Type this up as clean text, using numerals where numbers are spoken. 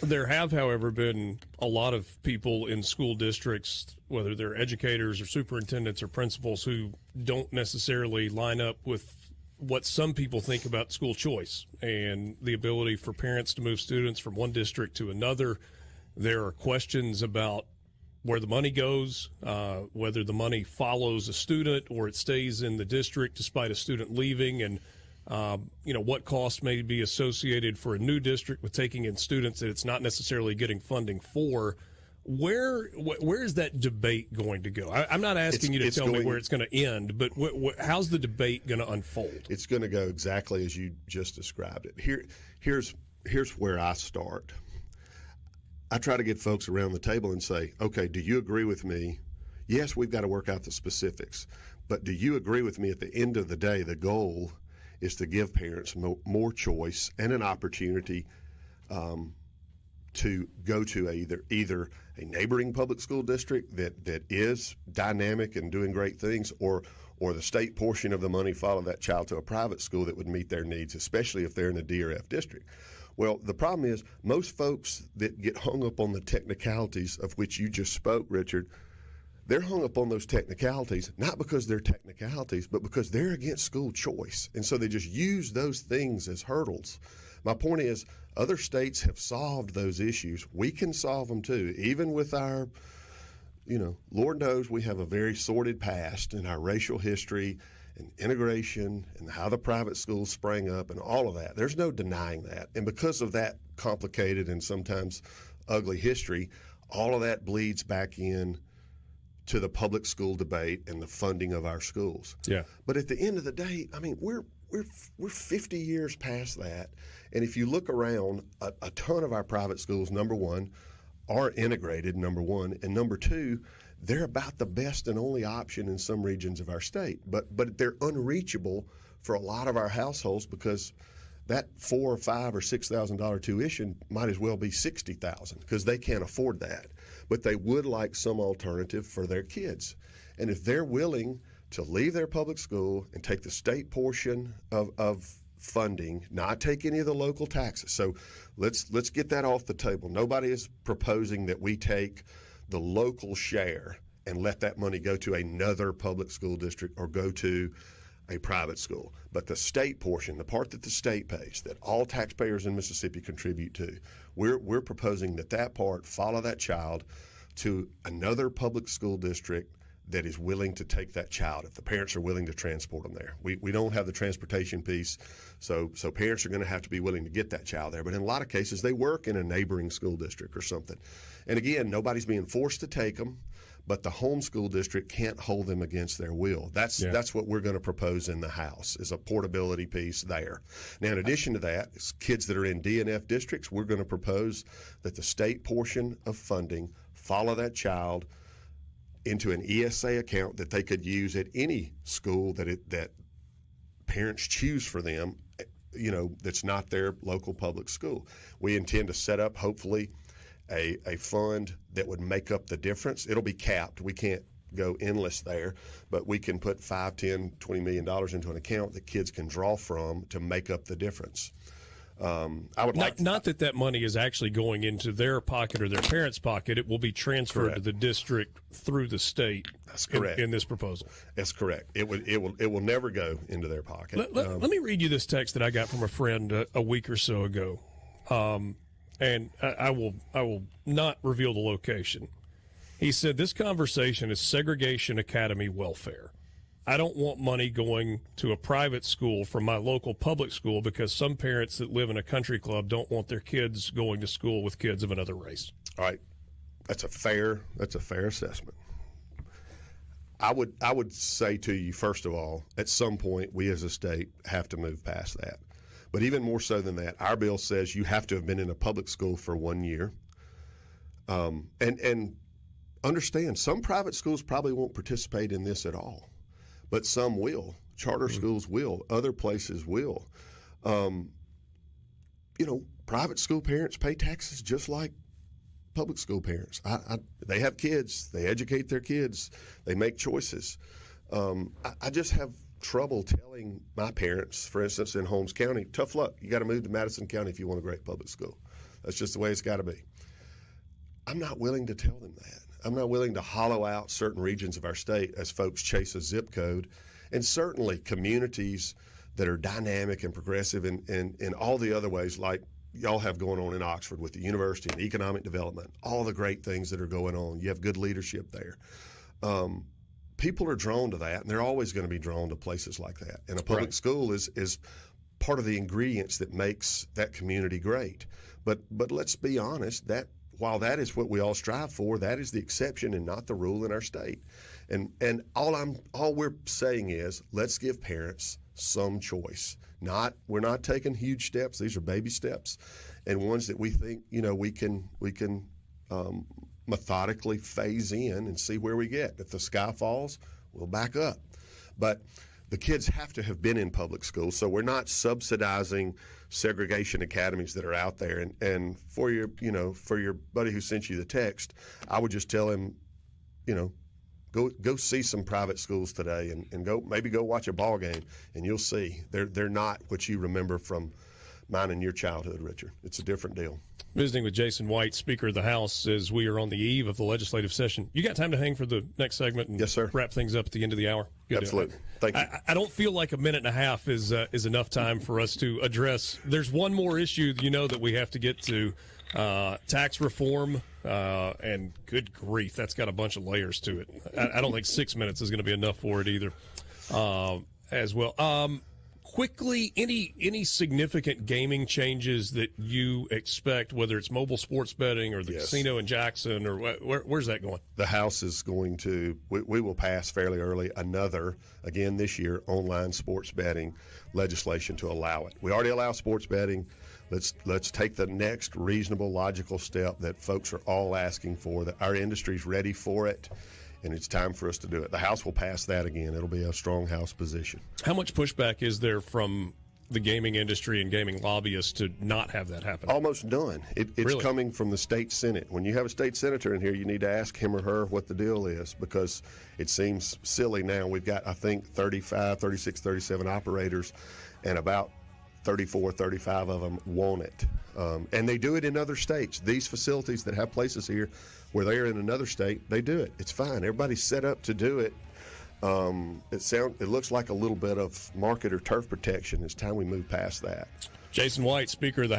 There have, however, been a lot of people in school districts, whether they're educators or superintendents or principals, who don't necessarily line up with what some people think about school choice and the ability for parents to move students from one district to another. There are questions about where the money goes, whether the money follows a student or it stays in the district despite a student leaving, and what costs may be associated for a new district with taking in students that it's not necessarily getting funding for. Where is that debate going to go? I'm not asking you to tell me where it's going to end, but how's the debate going to unfold? It's going to go exactly as you just described it. Here's where I start. I try to get folks around the table and say, okay, do you agree with me? Yes, we've got to work out the specifics, but do you agree with me at the end of the day, the goal is to give parents more choice and an opportunity to go to either a neighboring public school district that is dynamic and doing great things, or the state portion of the money follow that child to a private school that would meet their needs, especially if they're in a D or F district. Well, the problem is most folks that get hung up on the technicalities of which you just spoke, Richard, they're hung up on those technicalities, not because they're technicalities, but because they're against school choice. And so they just use those things as hurdles. My point is, other states have solved those issues. We can solve them too, even with our, Lord knows we have a very sordid past in our racial history and integration and how the private schools sprang up and all of that. There's no denying that. And because of that complicated and sometimes ugly history, all of that bleeds back in to the public school debate and the funding of our schools. Yeah. But at the end of the day, I mean, we're 50 years past that. And if you look around, a ton of our private schools, number one, are integrated, number one. And number two, they're about the best and only option in some regions of our state. But they're unreachable for a lot of our households because that $4,000 or $5,000 or $6,000 tuition might as well be $60,000 because they can't afford that. But they would like some alternative for their kids. And if they're willing to leave their public school and take the state portion of funding, not take any of the local taxes. So let's get that off the table. Nobody is proposing that we take the local share and let that money go to another public school district or go to a private school. But the state portion, the part that the state pays, that all taxpayers in Mississippi contribute to, we're proposing that part follow that child to another public school district that is willing to take that child, if the parents are willing to transport them there. We don't have the transportation piece, so parents are going to have to be willing to get that child there. But in a lot of cases, they work in a neighboring school district or something. And again, nobody's being forced to take them, but the home school district can't hold them against their will. That's what we're going to propose in the House, is a portability piece there. Now, in addition to that, kids that are in D and F districts, we're going to propose that the state portion of funding follow that child into an ESA account that they could use at any school that parents choose for them, that's not their local public school. We intend to set up, hopefully, a fund that would make up the difference. It'll be capped. We can't go endless there, but we can put $5, $10, $20 million into an account that kids can draw from to make up the difference. I would not that money is actually going into their pocket or their parents' pocket. It will be transferred to the district through the state. That's correct. In this proposal. That's correct. It will never go into their pocket. Let me read you this text that I got from a friend a week or so ago, and I will not reveal the location. He said, "This conversation is Segregation Academy welfare. I don't want money going to a private school from my local public school because some parents that live in a country club don't want their kids going to school with kids of another race." All right. That's a fair assessment. I would say to you, first of all, at some point we as a state have to move past that. But even more so than that, our bill says you have to have been in a public school for 1 year. And understand, some private schools probably won't participate in this at all. But some will. Charter schools will. Other places will. Private school parents pay taxes just like public school parents. They have kids. They educate their kids. They make choices. I just have trouble telling my parents, for instance, in Holmes County, tough luck. You got to move to Madison County if you want a great public school. That's just the way it's got to be. I'm not willing to tell them that. I'm not willing to hollow out certain regions of our state as folks chase a zip code. And certainly communities that are dynamic and progressive in all the other ways, like y'all have going on in Oxford with the university and economic development, all the great things that are going on. You have good leadership there. People are drawn to that, and they're always going to be drawn to places like that. And a public school is part of the ingredients that makes that community great. But let's be honest, that while that is what we all strive for, that is the exception and not the rule in our state. And all we're saying is, let's give parents some choice. We're not taking huge steps. These are baby steps, and ones that we think we can methodically phase in and see where we get. If the sky falls, we'll back up. But the kids have to have been in public school, so we're not subsidizing segregation academies that are out there. And for your buddy who sent you the text, I would just tell him, go see some private schools today and go watch a ball game, and you'll see they're not what you remember from mine and your childhood, Richard. It's a different deal. Visiting with Jason White, Speaker of the House, as we are on the eve of the legislative session. You got time to hang for the next segment and yes, sir. Wrap things up at the end of the hour? Good. Absolutely. Thank you. I don't feel like a minute and a half is enough time for us to address. There's one more issue that we have to get to, tax reform, and good grief, that's got a bunch of layers to it. I don't think 6 minutes is going to be enough for it either, as well. Quickly, any significant gaming changes that you expect, whether it's mobile sports betting or the casino in Jackson, or where's that going? The House is going to, we will pass fairly early another, again this year, online sports betting legislation to allow it. We already allow sports betting. Let's take the next reasonable, logical step that folks are all asking for, that our industry's ready for it, and it's time for us to do it. The House will pass that again. It'll be a strong House position. How much pushback is there from the gaming industry and gaming lobbyists to not have that happen? Almost none. It's really? Coming from the state Senate. When you have a state senator in here, you need to ask him or her what the deal is, because it seems silly now. We've got, I think, 36, 37 operators, and about 34, 35 of them want it. And they do it in other states. These facilities that have places here where they're in another state, they do it. It's fine. Everybody's set up to do it. It looks like a little bit of market or turf protection. It's time we move past that. Jason White, Speaker of the